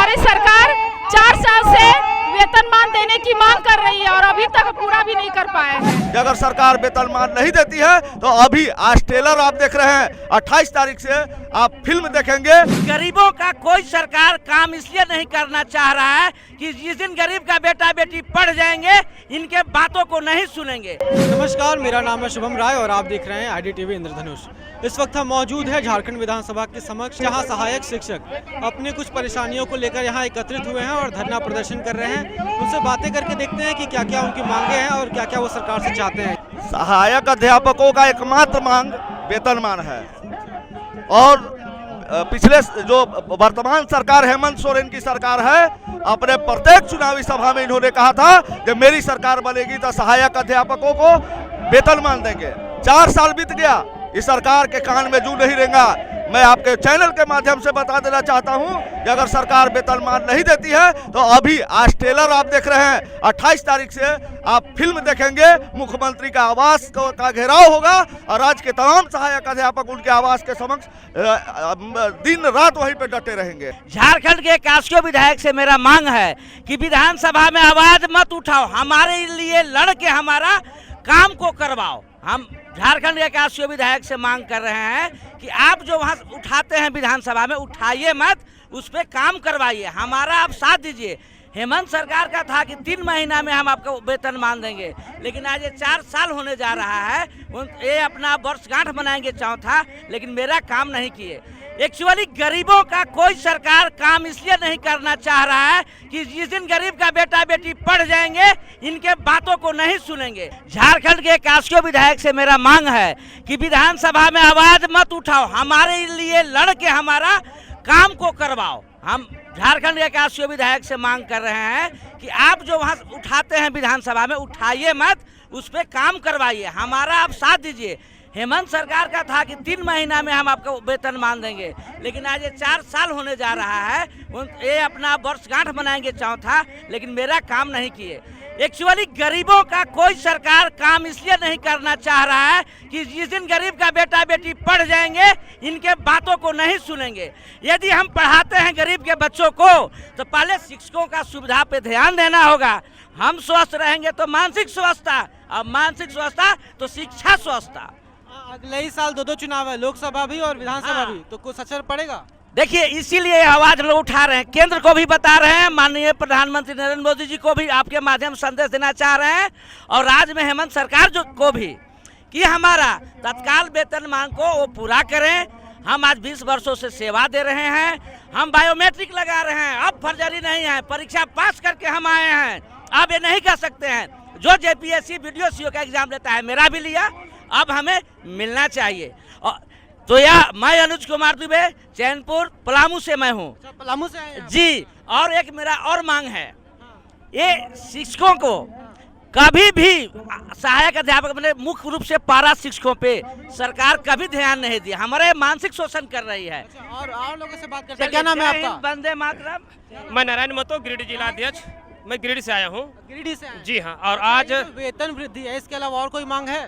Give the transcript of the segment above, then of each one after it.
हमारी सरकार 4 साल से वेतनमान देने की मांग कर रही है और अभी तक पूरा भी नहीं कर पाए हैं। अगर सरकार वेतनमान नहीं देती है तो अभी आज ट्रेलर आप देख रहे हैं, 28 तारीख से आप फिल्म देखेंगे। गरीबों का कोई सरकार काम इसलिए नहीं करना चाह रहा है कि जिस दिन गरीब का बेटा बेटी पढ़ जाएंगे इनके बातों को नहीं सुनेंगे। नमस्कार, मेरा नाम है शुभम राय और आप देख रहे हैं IDTV इंद्रधनुष। इस वक्त हम मौजूद है झारखंड विधानसभा के समक्ष, जहां सहायक शिक्षक अपनी कुछ परेशानियों को लेकर यहां एकत्रित हुए हैं और धरना प्रदर्शन कर रहे हैं। उनसे बातें करके देखते हैं कि क्या क्या उनकी मांगे हैं और क्या क्या वो सरकार से चाहते हैं। सहायक अध्यापकों का एकमात्र मांग वेतनमान है और पिछले जो वर्तमान सरकार हेमंत सोरेन की सरकार है, अपने प्रत्येक चुनावी सभा में इन्होंने कहा था कि मेरी सरकार बनेगी तो सहायक अध्यापकों को वेतनमान देंगे। 4 साल बीत गया, इस सरकार के कान में जू नहीं रेंगा। मैं आपके चैनल के माध्यम से बता देना चाहता हूं कि अगर सरकार वेतनमान नहीं देती है तो अभी आज ट्रेलर आप देख रहे हैं, 28 तारीख से आप फिल्म देखेंगे। मुख्यमंत्री का आवास का घेराव होगा और राज्य के तमाम सहायक अध्यापक उनके आवास के समक्ष दिन रात वहीं पे डटे रहेंगे। झारखंड के कास्कियो विधायक से मेरा मांग है कि विधानसभा में आवाज मत उठाओ, हमारे लिए लड़ के हमारा काम को करवाओ। हम झारखंड के कास्कियो विधायक से मांग कर रहे हैं कि आप जो वहाँ उठाते हैं विधानसभा में, उठाइए मत, उस पर काम करवाइए, हमारा आप साथ दीजिए। हेमंत सरकार का था कि 3 महीना में हम आपको वेतनमान देंगे, लेकिन आज ये 4 साल होने जा रहा है। ये अपना वर्षगांठ मनाएंगे चौथा, लेकिन मेरा काम नहीं किए। एक्चुअली गरीबों का कोई सरकार काम इसलिए नहीं करना चाह रहा है कि जिस दिन गरीब का बेटा बेटी पढ़ जाएंगे इनके बातों को नहीं सुनेंगे। झारखंड के कास्कियो विधायक से मेरा मांग है कि विधानसभा में आवाज मत उठाओ, हमारे लिए लड़ के हमारा काम को करवाओ। हम झारखंड के कास्कियो विधायक से मांग कर रहे हैं कि आप जो वहाँ उठाते हैं विधानसभा में, उठाइए मत, उस पर काम करवाइए, हमारा आप साथ दीजिए। हेमंत सरकार का था कि 3 महीना में हम आपको वेतनमान देंगे, लेकिन आज ये 4 साल होने जा रहा है। ये अपना वर्षगांठ मनाएंगे चौथा, लेकिन मेरा काम नहीं किए। एक्चुअली गरीबों का कोई सरकार काम इसलिए नहीं करना चाह रहा है कि जिस दिन गरीब का बेटा बेटी पढ़ जाएंगे इनके बातों को नहीं सुनेंगे। यदि हम पढ़ाते हैं गरीब के बच्चों को तो पहले शिक्षकों का सुविधा पे ध्यान देना होगा। हम स्वस्थ रहेंगे तो मानसिक स्वस्थता, और मानसिक स्वस्थता तो शिक्षा स्वस्थता। अगले ही साल 2 चुनाव है, लोकसभा भी और विधानसभा भी, तो कुछ असर पड़ेगा? देखिए, इसीलिए आवाज लोग उठा रहे हैं, केंद्र को भी बता रहे हैं, माननीय प्रधानमंत्री नरेंद्र मोदी जी को भी आपके माध्यम से संदेश देना चाह रहे हैं, और राज्य में हेमंत सरकार जो को भी, कि हमारा तत्काल वेतनमान को वो पूरा करें। हम आज 20 वर्षों से सेवा दे रहे हैं, हम बायोमेट्रिक लगा रहे हैं, अब फर्जरी नहीं है, परीक्षा पास करके हम आए हैं। अब ये नहीं कह सकते हैं जो JPSC वीडियो CO का एग्जाम लेता है, मेरा भी लिया, अब हमें मिलना चाहिए। तो यह मैं अनुज कुमार दुबे, चैनपुर पलामू से मैं हूँ। पलामू से आए जी। और एक मेरा और मांग है, ये शिक्षकों को कभी भी सहायक अध्यापक मैंने मुख्य रूप से पारा शिक्षकों पे सरकार कभी ध्यान नहीं दिया, हमारे मानसिक शोषण कर रही है। और लोगों से बात करते हैं। क्या नाम है आपका? वंदे मातरम। मैं नारायण महतो, गिरिडीह जिला अध्यक्ष। मैं गिरिडीह से आया हूँ। गिरिडीह से आए? जी हाँ। और आज वेतन वृद्धि है, इसके अलावा और कोई मांग है?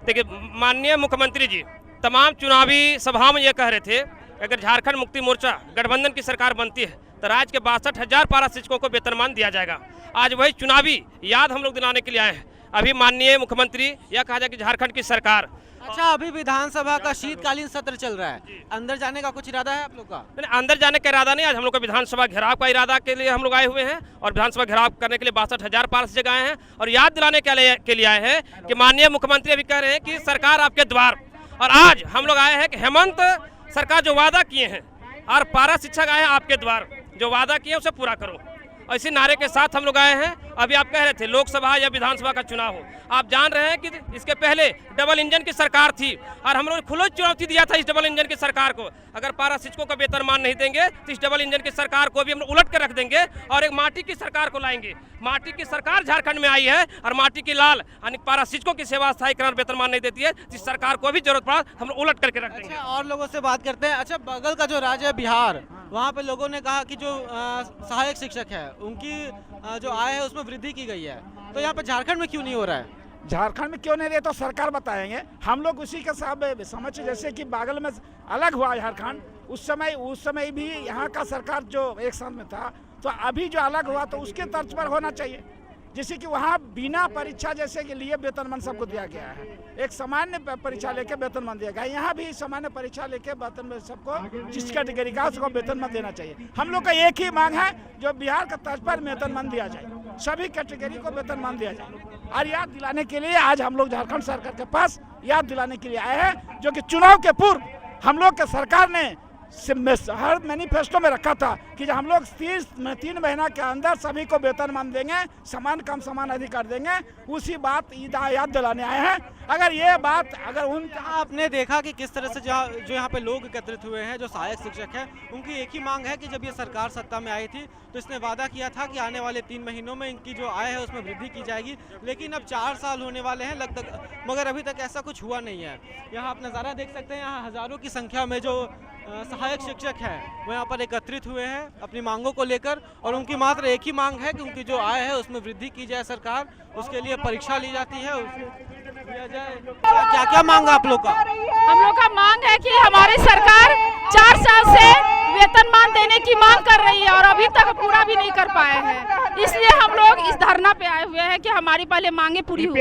देखिए, माननीय मुख्यमंत्री जी तमाम चुनावी सभा में ये कह रहे थे कि अगर झारखंड मुक्ति मोर्चा गठबंधन की सरकार बनती है तो राज्य के 62,000 पारा शिक्षकों को वेतनमान दिया जाएगा। आज वही चुनावी याद हम लोग दिलाने के लिए आए हैं। अभी माननीय मुख्यमंत्री यह कहा जाए कि झारखंड की सरकार। अच्छा, अभी विधानसभा का शीतकालीन सत्र चल रहा है, अंदर जाने का कुछ इरादा है आप लोग का? अंदर जाने का इरादा नहीं, आज हम लोग का विधानसभा घेराव का इरादा के लिए हम लोग आए हुए हैं और विधानसभा घेराव करने के लिए 62,000 पार से आए हैं और याद दिलाने के लिए आए हैं कि माननीय मुख्यमंत्री अभी कह रहे हैं कि सरकार आपके द्वार। और आज हम लोग आए हैं कि हेमंत सरकार जो वादा किए हैं और पारा शिक्षक आए हैं आपके द्वार, जो वादा किए उसे पूरा करो। और इसी नारे के साथ हम लोग आए हैं। अभी आप कह रहे थे लोकसभा या विधानसभा का चुनाव हो, आप जान रहे हैं कि इसके पहले डबल इंजन की सरकार थी और हम लोगों ने खुला चुनौती दिया था इस डबल इंजन की सरकार को। अगर पारा शिक्षकों का वेतनमान नहीं देंगे तो इस डबल इंजन की सरकार को भी हम उलट कर रख देंगे और एक माटी की सरकार को लाएंगे। माटी की सरकार झारखंड में आई है और माटी की लाल यानी पारा शिक्षकों की सेवा स्थायीकरण वेतनमान नहीं देती है, इस सरकार को भी जरूरत पड़ा हम उलट करके रख देंगे। और लोगों से बात करते हैं। अच्छा, बगल का जो राज्य है बिहार, वहाँ पे लोगों ने कहा कि जो सहायक शिक्षक है उनकी जो आय है उसमें वृद्धि की गई है, तो यहाँ पे झारखंड में क्यों नहीं हो रहा है? झारखंड में क्यों नहीं रहे तो सरकार बताएंगे। हम लोग उसी के साथ समझ, जैसे कि बागल में अलग हुआ झारखंड, उस समय भी यहाँ का सरकार जो एक साथ में था, तो अभी जो अलग हुआ तो उसके तर्ज पर होना चाहिए। जैसे कि वहाँ बिना परीक्षा जैसे के लिए वेतनमान सबको दिया गया है, एक सामान्य परीक्षा लेके वेतनमान दिया गया। यहाँ भी सामान्य परीक्षा लेके वेतन सबको जिस कैटेगरी का उसको वेतनमान देना चाहिए। हम लोग का एक ही मांग है, जो बिहार का तर्ज पर वेतनमान दिया जाए, सभी कैटेगरी को वेतनमान दिया जाए। और याद दिलाने के लिए आज हम लोग झारखंड सरकार के पास याद दिलाने के लिए आए हैं, जो कि चुनाव के पूर्व हम लोग के सरकार ने हर मैनिफेस्टो में रखा था कि हम लोग 3 महीना के अंदर सभी को वेतनमान देंगे, समान काम समान अधिकार देंगे। उसी बात याद दिलाने आए हैं। अगर ये बात आपने देखा कि किस तरह से जो यहाँ पे लोग एकत्रित हुए हैं, जो सहायक शिक्षक हैं, उनकी एक ही मांग है कि जब ये सरकार सत्ता में आई थी तो इसने वादा किया था कि आने वाले 3 महीनों में इनकी जो आय है उसमें वृद्धि की जाएगी। लेकिन अब 4 साल होने वाले हैं मगर अभी तक ऐसा कुछ हुआ नहीं है। यहाँ आप नज़ारा देख सकते हैं, यहाँ हज़ारों की संख्या में जो सहायक शिक्षक हैं वो यहाँ पर एकत्रित हुए हैं अपनी मांगों को लेकर, और उनकी मात्र एक ही मांग है कि उनकी जो आय है उसमें वृद्धि की जाए। सरकार उसके लिए परीक्षा ली जाती है, दिया जाए। क्या क्या मांग है आप लोग का? हम लोग का मांग है कि हमारी सरकार 4 साल से वेतनमान देने की मांग कर रही है और अभी तक पूरा भी नहीं कर पाए हैं। इसलिए हम लोग इस धरना पे आए हुए हैं कि हमारी पहले मांगे पूरी हो।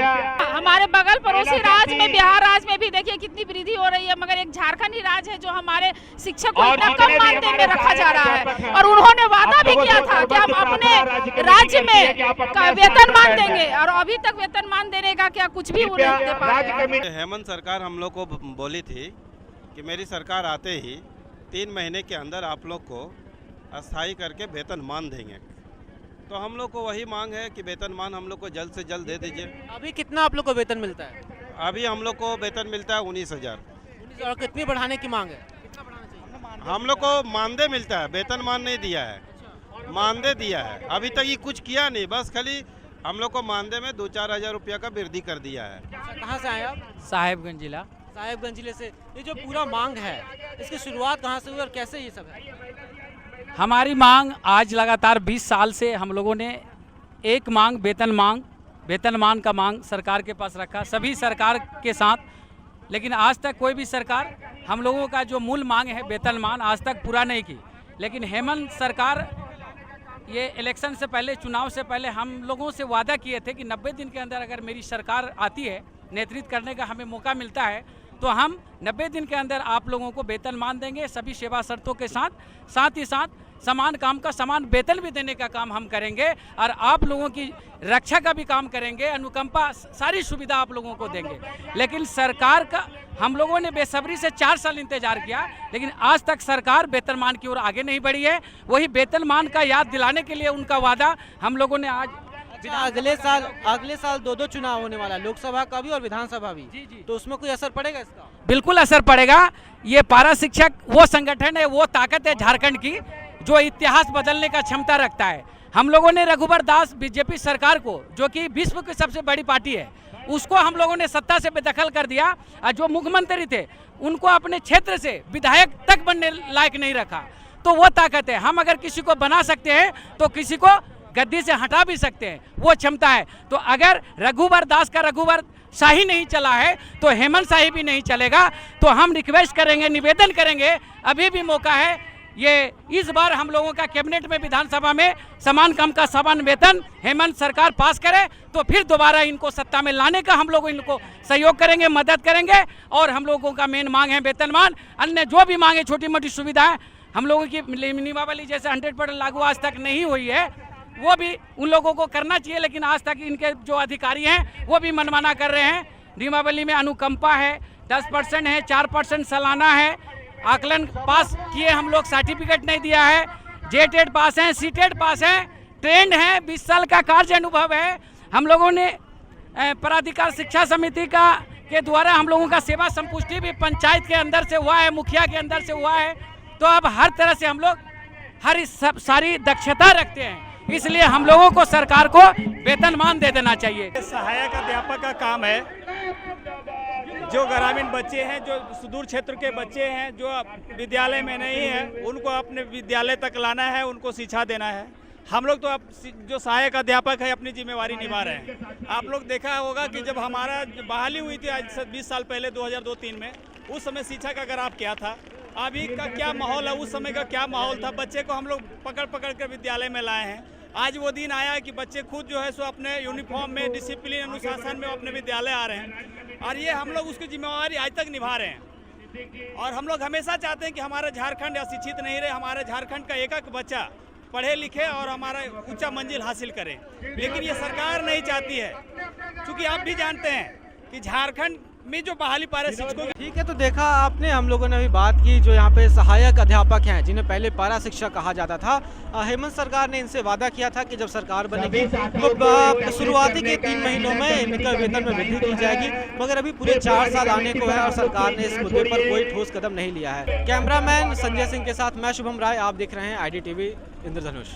हमारे बगल पड़ोसी राज्य में, बिहार राज्य में भी देखिए कितनी वृद्धि हो रही है, मगर एक झारखंड ही राज्य है जो हमारे शिक्षक को इतना कम मानदेय में रखा जा रहा है। और उन्होंने वादा भी किया था कि हम अपने राज्य में वेतनमान देंगे, और अभी तक वेतनमान देने का क्या कुछ भी वो नहीं दे पा रहे हैं। हेमंत सरकार हम लोग को बोली थी कि मेरी सरकार आते ही 3 महीने के अंदर आप लोग को अस्थायी करके वेतनमान देंगे। तो हम लोग को वही मांग है कि वेतनमान हम लोग को जल्द से जल्द दे दीजिए। अभी कितना आप लोग को वेतन मिलता है? अभी हम लोग को वेतन मिलता है 19,000। और कितनी बढ़ाने की मांग है? कितना बढ़ाना चाहिए? हम लोग को मानदेय मिलता है, वेतनमान नहीं दिया है, मानदेय दिया है। अभी तक ये कुछ किया नहीं, बस खाली हम लोग को मानदेय में 2-4 हज़ार रुपया का वृद्धि कर दिया है। कहाँ से आए आप? साहेबगंज जिला। साहेबगंज जिले से। ये जो पूरा मांग है, इसकी शुरुआत कहाँ से हुई और कैसे ये सब है? हमारी मांग आज लगातार 20 साल से हम लोगों ने एक मांग वेतनमान का मांग सरकार के पास रखा, सभी सरकार के साथ, लेकिन आज तक कोई भी सरकार हम लोगों का जो मूल मांग है वेतनमान आज तक पूरा नहीं की। लेकिन हेमंत सरकार ये इलेक्शन से पहले, चुनाव से पहले हम लोगों से वादा किए थे कि 90 दिन के अंदर अगर मेरी सरकार आती है, नेतृत्व करने का हमें मौका मिलता है, तो हम 90 दिन के अंदर आप लोगों को वेतनमान देंगे सभी सेवा शर्तों के साथ, साथ ही साथ समान काम का समान वेतन भी देने का काम हम करेंगे, और आप लोगों की रक्षा का भी काम करेंगे, अनुकंपा सारी सुविधा आप लोगों को देंगे। लेकिन सरकार का हम लोगों ने बेसब्री से 4 साल इंतजार किया, लेकिन आज तक सरकार वेतनमान की ओर आगे नहीं बढ़ी है। वही वेतनमान का याद दिलाने के लिए उनका वादा हम लोगों ने आज अगले साल 2 चुनाव होने वाला है, लोकसभा का भी और विधानसभा भी। जी। तो उसमें कोई असर पड़ेगा इसका? बिल्कुल असर पड़ेगा। ये पारा शिक्षक वो संगठन है, वो ताकत है झारखंड की जो इतिहास बदलने का क्षमता रखता है। हम लोगों ने रघुवर दास बीजेपी सरकार को, जो कि विश्व की सबसे बड़ी पार्टी है, उसको हम लोगों ने सत्ता से बेदखल कर दिया, और जो मुख्यमंत्री थे उनको अपने क्षेत्र से विधायक तक बनने लायक नहीं रखा। तो वो ताकत है। हम अगर किसी को बना सकते हैं तो किसी को गद्दी से हटा भी सकते हैं, वो क्षमता है। तो अगर रघुवर दास का रघुवर शाही नहीं चला है तो हेमंत शाही भी नहीं चलेगा। तो हम रिक्वेस्ट करेंगे, निवेदन करेंगे, अभी भी मौका है। ये इस बार हम लोगों का कैबिनेट में, विधानसभा में समान काम का समान वेतन हेमंत सरकार पास करे, तो फिर दोबारा इनको सत्ता में लाने का हम लोग इनको सहयोग करेंगे, मदद करेंगे। और हम लोगों का मेन मांग है वेतनमान। अन्य जो भी मांगे, छोटी मोटी सुविधाएं हम लोगों की, नियमावली जैसे 100% लागू आज तक नहीं हुई है, वो भी उन लोगों को करना चाहिए। लेकिन आज तक इनके जो अधिकारी हैं वो भी मनमाना कर रहे हैं। नियमावली में अनुकंपा है, 10% है, 4% सालाना है, आकलन पास किए हम लोग, सर्टिफिकेट नहीं दिया है, जेटेड पास हैं, सीटेड पास हैं, ट्रेंड है, 20 साल का कार्य अनुभव है। हम लोगों ने पराधिकार शिक्षा समिति का के द्वारा हम लोगों का सेवा संपुष्टि भी पंचायत के अंदर से हुआ है, मुखिया के अंदर से हुआ है। तो अब हर तरह से हम लोग सारी दक्षता रखते हैं, इसलिए हम लोगों को सरकार को वेतनमान दे देना चाहिए। सहायक अध्यापक का काम है। जो ग्रामीण बच्चे हैं, जो सुदूर क्षेत्र के बच्चे हैं, जो विद्यालय में नहीं हैं, उनको अपने विद्यालय तक लाना है, उनको शिक्षा देना है। हम लोग तो अब जो सहायक अध्यापक है अपनी जिम्मेवारी निभा रहे हैं। आप लोग देखा होगा कि जब हमारा बहाली हुई थी आज से 20 साल पहले 2002-03 में, उस समय शिक्षा का ग्राफ क्या था, अभी का क्या माहौल है, उस समय का क्या माहौल था। बच्चे को हम लोग पकड़ पकड़ कर विद्यालय में लाए हैं। आज वो दिन आया कि बच्चे खुद जो है सो अपने यूनिफॉर्म में, डिसिप्लिन, अनुशासन में अपने विद्यालय आ रहे हैं और ये हम लोग उसकी जिम्मेवारी आज तक निभा रहे हैं। और हम लोग हमेशा चाहते हैं कि हमारा झारखंड अशिक्षित नहीं रहे, हमारे झारखंड का एक एक बच्चा पढ़े लिखे और हमारा ऊंचा मंजिल हासिल करे। लेकिन ये सरकार नहीं चाहती है, क्योंकि आप भी जानते हैं कि झारखंड में जो बहाली पारा शिक्षकों ठीक है, तो देखा आपने, हम लोगों ने अभी बात की जो यहाँ पे सहायक अध्यापक हैं जिन्हें पहले पारा शिक्षक कहा जाता था। हेमंत सरकार ने इनसे वादा किया था कि जब सरकार बनेगी तो शुरुआती के 3 महीनों में इनका वेतन में वृद्धि की जाएगी, मगर अभी पूरे 4 साल आने को है और सरकार ने इस मुद्दे पर कोई ठोस कदम नहीं लिया है। कैमरामैन संजय सिंह के साथ मैं शुभम राय, आप देख रहे हैं IDTV इंद्रधनुष।